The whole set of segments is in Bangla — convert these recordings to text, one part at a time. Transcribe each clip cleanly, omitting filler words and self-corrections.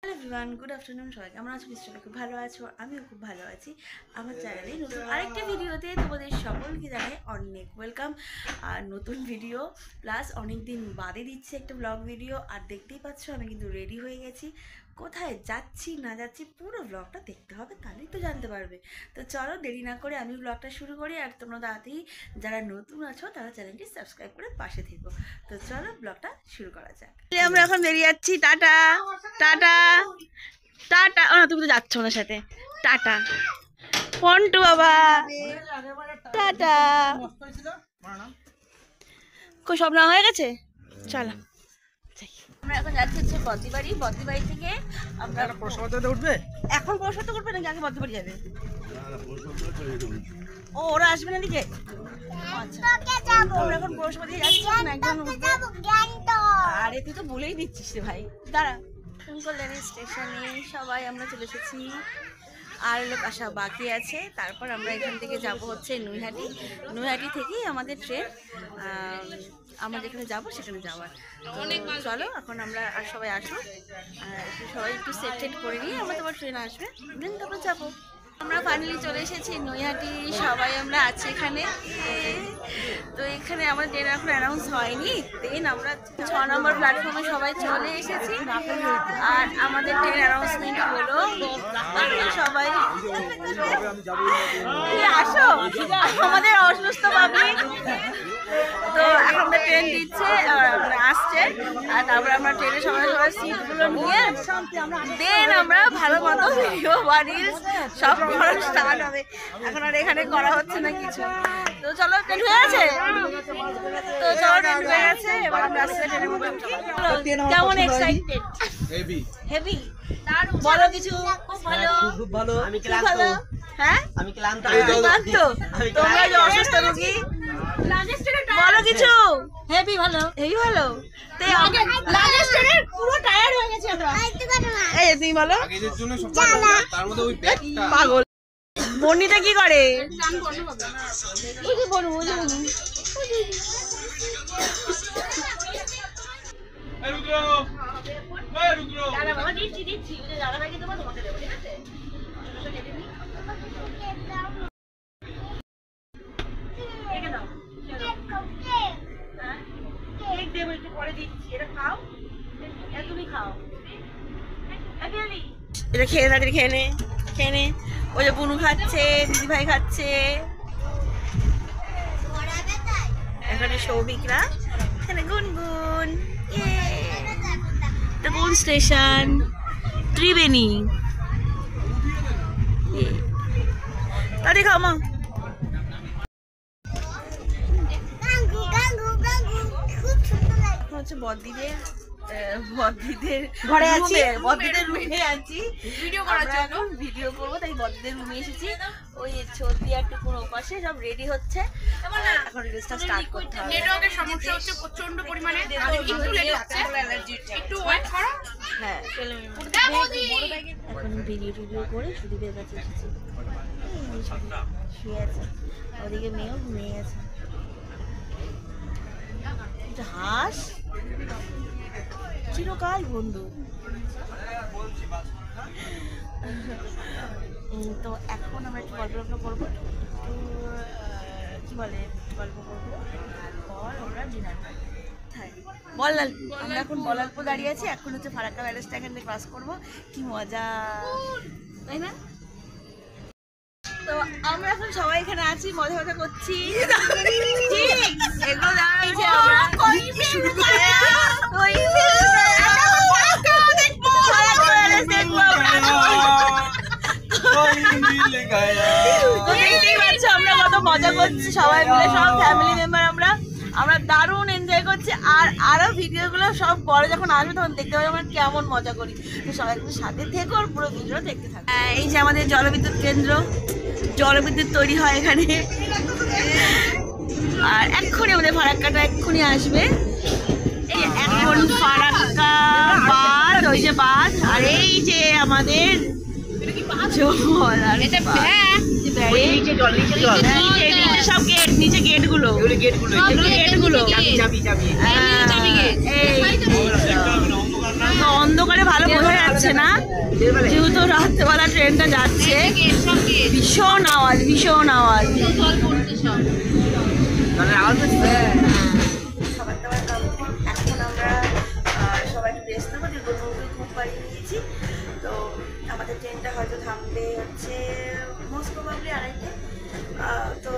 Hello everyone, good afternoon. সবাই কেমন আছো? নিশ্চয়ই খুব ভালো আছো, আমিও খুব ভালো আছি। আমার চ্যানেলে নতুন আরেকটা ভিডিওতে তোমাদের সকলকে জানাই অনেক ওয়েলকাম। আর নতুন ভিডিও প্লাস অনেক দিন বাদে দিচ্ছে একটা ব্লগ ভিডিও। আর দেখতেই পাচ্ছ আমি কিন্তু রেডি হয়ে গেছি। কোথায় যাচ্ছি না যাচ্ছি পুরো ব্লগটা দেখতে হবে, তাহলেই তো জানতে পারবে। তো চলো দেরি না করে আমি ব্লগটা শুরু করি। আর তোমরা তাড়াতাড়ি যারা নতুন আছো তারা চ্যানেলটি সাবস্ক্রাইব করে পাশে থেকো। তো চলো ব্লগটা শুরু করা যাক। আমরা এখন বেরিয়ে যাচ্ছি। Tata tata tata. ও না, তুমি তো যাচ্ছ ওনার সাথে। টাটা পন্টু বাবা, টাটা। কই সব না হয়ে গেছে? চলো আমরা এখন যাচ্ছি হচ্ছে বদ্দিবাড়ি। বদ্দিবাড়ি থেকে আমরা উঠবে। এখন পৌরসভাতে উঠবে নাকি আগে বদ্দিবাড়ি যাবে? ও ওরা আসবে না দিকে। আচ্ছা আমরা এখন পৌরসভা দিয়ে যাচ্ছি একদম। আরে তুই তো বলেই দিচ্ছিস রে ভাই। দাঁড়া, কল্যাণী স্টেশনে সবাই আমরা চলে এসেছি। আর লোক আসা বাকি আছে। তারপর আমরা এখান থেকে যাব হচ্ছে নৈহাটি। নৈহাটি থেকেই আমাদের ট্রেন, আমরা যেখানে যাবো সেখানে যাওয়ার। তো চলো এখন আমরা আর সবাই আসো, সবাই একটু সেট টেট করে নিয়ে আমরা তোমার ট্রেন আসবে, দেন তারপর যাবো। আমরা ফাইনালি চলে এসেছি নৈহাটি। সবাই আমরা আছি এখানে। তো এখানে আমার ট্রেন এখন অ্যানাউন্স হয়নি, দেন আমরা 6 নম্বর প্ল্যাটফর্মে সবাই চলে এসেছি। আর আমাদের ট্রেন অ্যানাউন্সমেন্ট হলো। সবাই আসো, আমাদের অসুস্থ ভাবি। তো এখন আমরা ট্রেন দিচ্ছে, আসছে। আর তারপরে আমরা ট্রেনে সবাই সবাই সিটগুলো নিয়ে দেন আমরা ভালো মতো ভিডিও বাড়ির সব করা স্টার্ট হবে। এখন আর এখানে করা হচ্ছে না কিছু। তো চলো, ট্রেন হয়ে গেছে। তো চলো, ট্রেন হয়ে গেছে। এবার আমরা আসছে ট্রেনের মধ্যে উঠি। কেমন এক্সাইটেড? Heavy heavy. বলো কিছু। খুব ভালো, খুব ভালো। আমি ক্লান্ত। হ্যাঁ আমি ক্লান্ত। তোমরা যে অসুস্থ রোগী, বলো কিছু। হেভি ভালো, হেভি ভালো। পুরো টায়ার্ড হয়ে গেছি আমরা। এই তুমি বলো। পাগল বর্ণিতা কি করে? এটা খেয়ে তাদের খেয়ে নে, খেয়ে নে। ওই যে বুনু খাচ্ছে, দিদি ভাই খাচ্ছে। এখানে সৌভিকরা, এখানে গুনগুন। এটা কোন স্টেশন? ত্রিবেণী। তাড়াতাড়ি খাও মা। হচ্ছে বদ্দিদের ঘরে আছি, বদ্দিদের রুমে আছি ভিডিও করার জন্য। ভিডিও করবো তাই বদ্দিদের রুমে এসেছি। ওই ছবি একটু পুরো পাশে সব রেডি হচ্ছে। এখন রিলসটা স্টার্ট করতে হবে। নেটওয়ার্কের সমস্যা হচ্ছে প্রচন্ড পরিমাণে, একটু লেট হচ্ছে, একটু ওয়েট করো। হ্যাঁ এখন ভিডিও করে সুদীপের কাছে এসেছি। শুয়ে আছে, ওদিকে মেয়েও ঘুমিয়ে গেছে। হাঁস চিরকাল বন্ধু। তো এখন আমরা একটু গল্প করবো, কি বলে গল্প করবো। তারপর আমরা ডিনার করবো। বল্লাল, আমরা এখন বল্লালপুর দাঁড়িয়ে আছি। এখন হচ্ছে ফারাক্কা ব্যারেজটা এখান থেকে ক্রস করবো। কি মজা, তাই না? তো আমরা এখন সবাই এখানে আছি, মজা মজা করছি। এগুলো দাঁড়াইছে আমরা আমরা কত মজা করছি সবাই মিলে, সব ফ্যামিলি মেম্বার। আমরা দারুণ এনজয় করছি। আর আরো ভিডিওগুলো সব পরে যখন আসবে তখন দেখতে পাবো আমরা কেমন মজা করি। তো সবাই একটু সাথে থেকো, পুরো ভিডিও দেখতে থাকো। এই যে আমাদের জলবিদ্যুৎ কেন্দ্র, জলবিদ্যুৎ তৈরি হয় এখানে। আর এক্ষুনি আমাদের ফারাক্কাটা এক্ষুনি আসবে। এই এখন ফারাক্কা বাঁধ, ওই যে বাঁধ। আর এই যে আমাদের জল, আর এটা সব গেট, নিচে গেটগুলো, অন্ধকারে ভালো বোঝা যাচ্ছে যাচ্ছে না, যেহেতু রাত্রেবেলা ট্রেনটা যাচ্ছে। ভীষণ আওয়াজ, ভীষণ আওয়াজ। খাবার দাবার কমপ্লিট। এখন আমরা সবাই একটু রেস্ট নেবো, দীর্ঘদিন ঘুম পাড়িয়ে নিয়েছি। তো আমাদের ট্রেনটা হয়তো থামবে হচ্ছে মোস্ট প্রবাবলি 2:30। তো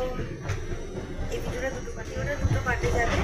এই ভিডিওটা দুটো পার্টে যাবে।